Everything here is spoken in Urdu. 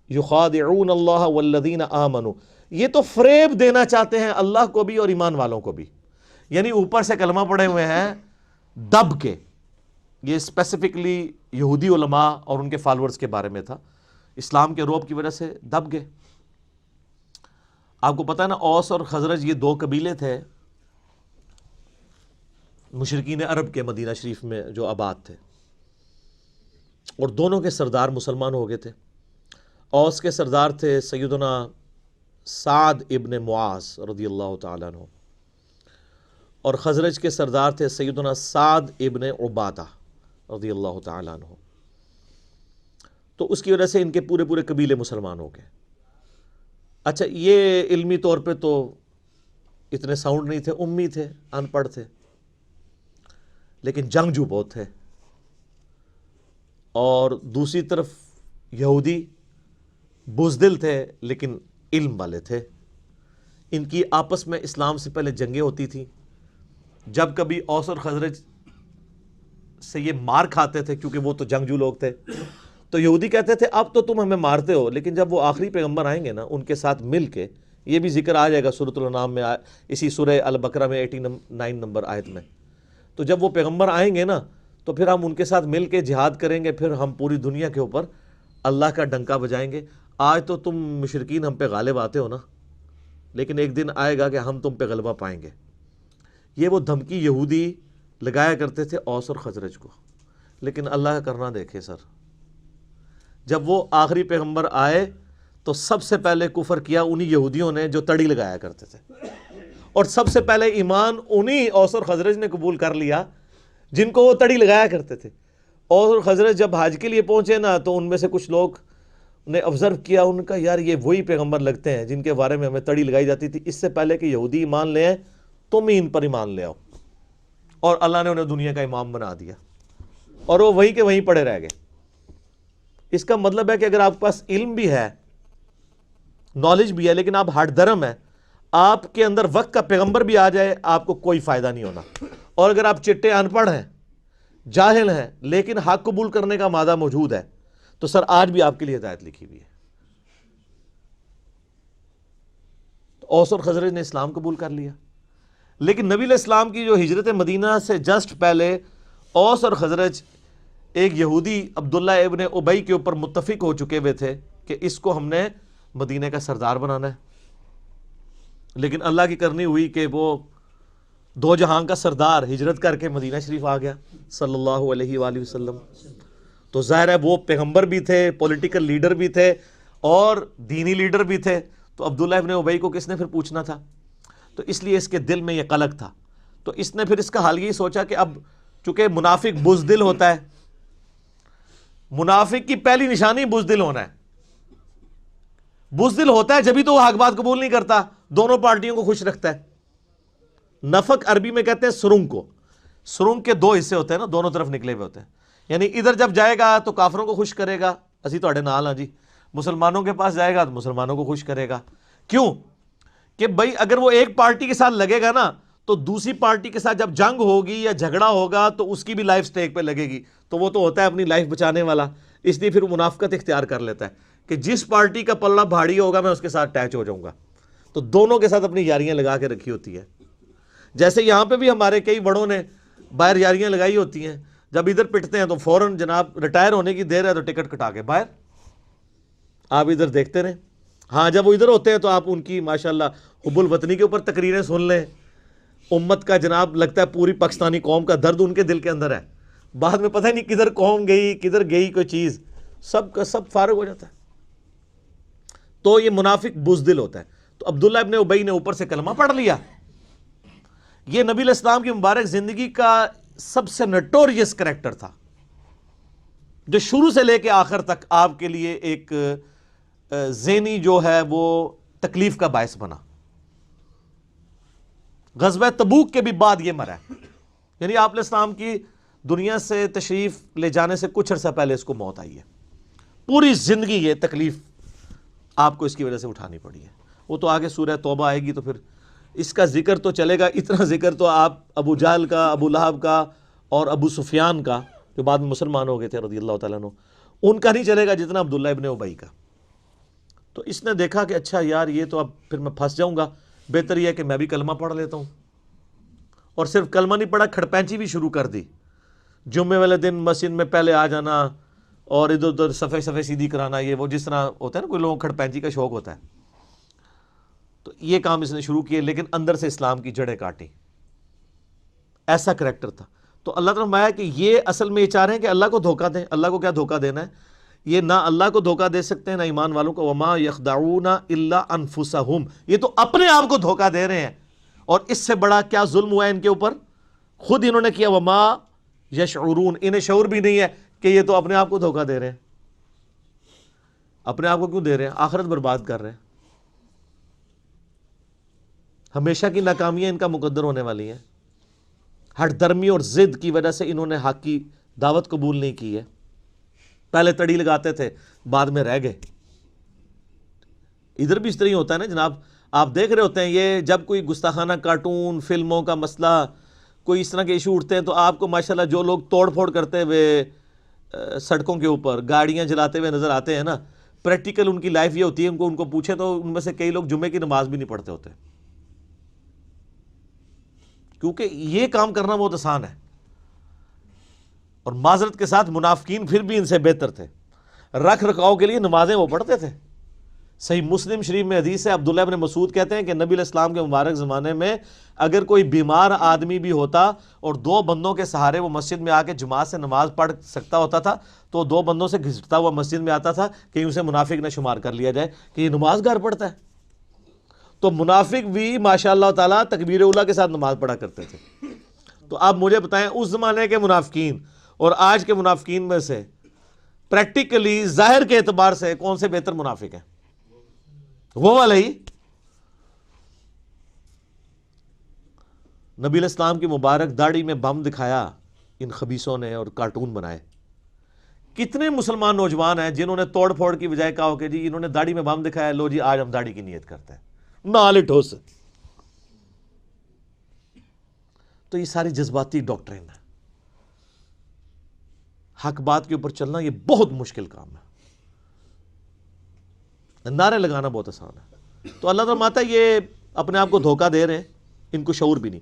یخادعون اللہ والذین آمنوا، یہ تو فریب دینا چاہتے ہیں اللہ کو بھی اور ایمان والوں کو بھی، یعنی اوپر سے کلمہ پڑے ہوئے ہیں دب کے. یہ اسپیسیفکلی یہودی علماء اور ان کے فالورز کے بارے میں تھا، اسلام کے روب کی وجہ سے دب گئے. آپ کو پتہ ہے نا، اوس اور خزرج یہ دو قبیلے تھے مشرکین عرب کے مدینہ شریف میں جو آباد تھے، اور دونوں کے سردار مسلمان ہو گئے تھے. اوس کے سردار تھے سیدنا سعد ابن معاذ رضی اللہ تعالیٰ عنہ، اور خزرج کے سردار تھے سیدنا سعد ابن عبادہ رضی اللہ تعالیٰ عنہ. تو اس کی وجہ سے ان کے پورے پورے قبیلے مسلمان ہو گئے. اچھا، یہ علمی طور پہ تو اتنے ساؤنڈ نہیں تھے، امی تھے، ان پڑھ تھے، لیکن جنگجو بہت تھے. اور دوسری طرف یہودی بزدل تھے لیکن علم والے تھے. ان کی آپس میں اسلام سے پہلے جنگیں ہوتی تھیں. جب کبھی اوس اور خزرج سے یہ مار کھاتے تھے کیونکہ وہ تو جنگجو لوگ تھے، تو یہودی کہتے تھے اب تو تم ہمیں مارتے ہو، لیکن جب وہ آخری پیغمبر آئیں گے نا ان کے ساتھ مل کے، یہ بھی ذکر آ جائے گا سورۃ الانعام میں، اسی سورہ البقرہ میں 89 نمبر آیت میں، تو جب وہ پیغمبر آئیں گے نا تو پھر ہم ان کے ساتھ مل کے جہاد کریں گے، پھر ہم پوری دنیا کے اوپر اللہ کا ڈنکا بجائیں گے. آج تو تم مشرکین ہم پہ غالب آتے ہو نا، لیکن ایک دن آئے گا کہ ہم تم پہ غلبہ پائیں گے. یہ وہ دھمکی یہودی لگایا کرتے تھے اوس اور خزرج کو. لیکن اللہ کا کرنا دیکھے سر، جب وہ آخری پیغمبر آئے تو سب سے پہلے کفر کیا انہی یہودیوں نے جو تڑی لگایا کرتے تھے، اور سب سے پہلے ایمان انہی اوس اور خزرج نے قبول کر لیا جن کو وہ تڑی لگایا کرتے تھے. اوس اور خزرج جب حج کے لیے پہنچے نا تو ان میں سے کچھ لوگ نے آبزرو کیا، ان کا یار یہ وہی پیغمبر لگتے ہیں جن کے بارے میں ہمیں تڑی لگائی جاتی تھی. اس سے پہلے کہ یہودی ایمان لے آئیں تم ہی ان پر ایمان لے آؤ. اور اللہ نے انہیں دنیا کا امام بنا دیا، اور وہ وہیں کے وہیں پڑے رہ گئے. اس کا مطلب ہے کہ اگر آپ کے پاس علم بھی ہے، نالج بھی ہے، لیکن آپ ہٹ درم ہے، آپ کے اندر وقت کا پیغمبر بھی آ جائے آپ کو کوئی فائدہ نہیں ہونا. اور اگر آپ چٹے ان پڑھ ہیں، جاہل ہیں، لیکن حق قبول کرنے کا مادہ موجود ہے، تو سر آج بھی آپ کے لیے ہدایت لکھی ہوئی ہے. تو اوس اور خزرج نے اسلام قبول کر لیا، لیکن نبی علیہ السلام کی جو ہجرت مدینہ سے جسٹ پہلے اوس اور خزرج ایک یہودی عبداللہ ابن ابی کے اوپر متفق ہو چکے ہوئے تھے کہ اس کو ہم نے مدینہ کا سردار بنانا ہے. لیکن اللہ کی کرنی ہوئی کہ وہ دو جہاں کا سردار ہجرت کر کے مدینہ شریف آ گیا صلی اللہ علیہ وآلہ وسلم. تو ظاہر ہے وہ پیغمبر بھی تھے، پولیٹیکل لیڈر بھی تھے، اور دینی لیڈر بھی تھے. تو عبداللہ ابن ابی کو کس نے پھر پوچھنا تھا؟ تو اس لیے اس کے دل میں یہ قلق تھا. تو اس نے پھر اس کا حل یہ سوچا کہ اب چونکہ منافق بزدل ہوتا ہے، منافق کی پہلی نشانی بزدل ہونا ہے. بزدل ہوتا ہے جبھی تو وہ حق بات قبول نہیں کرتا، دونوں پارٹیوں کو خوش رکھتا ہے. نفق عربی میں کہتے ہیں سرنگ کو. سرنگ کے دو حصے ہوتے ہیں نا، دونوں طرف نکلے ہوئے ہوتے ہیں. یعنی ادھر جب جائے گا تو کافروں کو خوش کرے گا، اسی تواڈے نال ہاں جی. مسلمانوں کے پاس جائے گا تو مسلمانوں کو خوش کرے گا. کیوں کہ بھائی اگر وہ ایک پارٹی کے ساتھ لگے گا نا تو دوسری پارٹی کے ساتھ جب جنگ ہوگی یا جھگڑا ہوگا تو اس کی بھی لائف سٹیک پہ لگے گی. تو وہ تو ہوتا ہے اپنی لائف بچانے والا، اس لیے پھر منافقت اختیار کر لیتا ہے کہ جس پارٹی کا پلڑا بھاری ہوگا میں اس کے ساتھ اٹیچ ہو جاؤں گا. تو دونوں کے ساتھ اپنی یاریاں لگا کے رکھی ہوتی ہے. جیسے یہاں پہ بھی ہمارے کئی بڑوں نے باہر یاریاں لگائی ہوتی ہیں، جب ادھر پٹتے ہیں تو فوراً جناب ریٹائر ہونے کی دیر ہے تو ٹکٹ کٹا کے باہر، آپ ادھر دیکھتے رہیں. ہاں جب وہ ادھر ہوتے ہیں تو آپ ان کی ماشاءاللہ حب الوطنی کے اوپر تقریریں سن لیں. امت کا جناب لگتا ہے پوری پاکستانی قوم کا درد ان کے دل کے اندر ہے. بعد میں پتہ نہیں کدھر قوم گئی کدھر گئی کوئی چیز، سب کا سب فارغ ہو جاتا ہے. تو یہ منافق بزدل ہوتا ہے. تو عبداللہ ابن ابی نے اوپر سے کلمہ پڑھ لیا. یہ نبی علیہ السلام کی مبارک زندگی کا سب سے نٹوریس کریکٹر تھا، جو شروع سے لے کے آخر تک آپ کے لیے ایک ذہنی جو ہے وہ تکلیف کا باعث بنا. غزوہ تبوک کے بھی بعد یہ مرا ہے، یعنی آپ علیہ السلام کی دنیا سے تشریف لے جانے سے کچھ عرصہ پہلے اس کو موت آئی ہے. پوری زندگی یہ تکلیف آپ کو اس کی وجہ سے اٹھانی پڑی ہے. وہ تو آگے سورہ توبہ آئے گی تو پھر اس کا ذکر تو چلے گا. اتنا ذکر تو آپ ابو جہل کا، ابو لہب کا اور ابو سفیان کا جو بعد میں مسلمان ہو گئے تھے رضی اللہ تعالیٰ عنہ، ان کا نہیں چلے گا جتنا عبداللہ ابن ابی کا. تو اس نے دیکھا کہ اچھا یار یہ تو اب پھر میں پھنس جاؤں گا، بہتر یہ ہے کہ میں بھی کلمہ پڑھ لیتا ہوں. اور صرف کلمہ نہیں پڑھا، کھڑپینچی بھی شروع کر دی. جمعے والے دن مسجد میں پہلے آ جانا اور ادھر ادھر صفحے صفحے سیدھی کرانا، یہ وہ جس طرح ہوتا ہے نا کوئی لوگوں کو کھڑپینچی کا شوق ہوتا ہے. تو یہ کام اس نے شروع کیے، لیکن اندر سے اسلام کی جڑیں کاٹی. ایسا کریکٹر تھا. تو اللہ تعالیٰ نے فرمایا کہ یہ اصل میں یہ چاہ رہے ہیں کہ اللہ کو دھوکہ دیں. اللہ کو کیا دھوکہ دینا ہے؟ یہ نہ اللہ کو دھوکہ دے سکتے ہیں نہ ایمان والوں کو. وما یخدعون الا انفسہم، یہ تو اپنے آپ کو دھوکہ دے رہے ہیں. اور اس سے بڑا کیا ظلم ہوا ہے ان کے اوپر؟ خود انہوں نے کیا. وما یشعرون، انہیں شعور بھی نہیں ہے کہ یہ تو اپنے آپ کو دھوکہ دے رہے ہیں. اپنے آپ کو کیوں دے رہے ہیں؟ آخرت برباد کر رہے ہیں. ہمیشہ کی ناکامیاں ان کا مقدر ہونے والی ہیں. ہٹ درمی اور ضد کی وجہ سے انہوں نے حق کی دعوت قبول نہیں کی ہے. پہلے تڑی لگاتے تھے، بعد میں رہ گئے. ادھر بھی اس طرح ہی ہوتا ہے نا جناب. آپ دیکھ رہے ہوتے ہیں یہ جب کوئی گستاخانہ کارٹون فلموں کا مسئلہ، کوئی اس طرح کے ایشو اٹھتے ہیں تو آپ کو ماشاءاللہ جو لوگ توڑ پھوڑ کرتے ہوئے سڑکوں کے اوپر گاڑیاں جلاتے ہوئے نظر آتے ہیں نا، پریکٹیکل ان کی لائف یہ ہوتی ہے. ان کو پوچھیں تو ان میں سے کئی لوگ جمعے کی نماز بھی نہیں پڑھتے ہوتے، کیونکہ یہ کام کرنا بہت آسان ہے. اور معذرت کے ساتھ منافقین پھر بھی ان سے بہتر تھے. رکھ رکھاؤ کے لیے نمازیں وہ پڑھتے تھے. صحیح مسلم شریف میں حدیث ہے، عبداللہ ابن مسعود کہتے ہیں کہ نبی علیہ السلام کے مبارک زمانے میں اگر کوئی بیمار آدمی بھی ہوتا اور 2 بندوں کے سہارے وہ مسجد میں آ کے جماعت سے نماز پڑھ سکتا ہوتا تھا تو 2 بندوں سے گھسٹتا ہوا مسجد میں آتا تھا کہ اسے منافق نہ شمار کر لیا جائے کہ یہ نماز گھر پڑھتا ہے. تو منافق بھی ماشاء اللہ تعالیٰ تکبیر اولیٰ کے ساتھ نماز پڑھا کرتے تھے. تو آپ مجھے بتائیں اس زمانے کے منافقین اور آج کے منافقین میں سے پریکٹیکلی ظاہر کے اعتبار سے کون سے بہتر منافق ہیں؟ وہ والے ہی. نبی علیہ السلام کی مبارک داڑھی میں بم دکھایا ان خبیثوں نے اور کارٹون بنائے. کتنے مسلمان نوجوان ہیں جنہوں نے توڑ پھوڑ کی بجائے کہا ہو کہ جی انہوں نے داڑھی میں بم دکھایا، لو جی آج ہم داڑھی کی نیت کرتے ہیں، نال ٹھوس. تو یہ ساری جذباتی ڈاکٹرین ہے. حق بات کے اوپر چلنا یہ بہت مشکل کام ہے. نعرے لگانا بہت آسان ہے. تو اللہ تعالیٰ فرماتا ہے یہ اپنے آپ کو دھوکہ دے رہے ہیں، ان کو شعور بھی نہیں.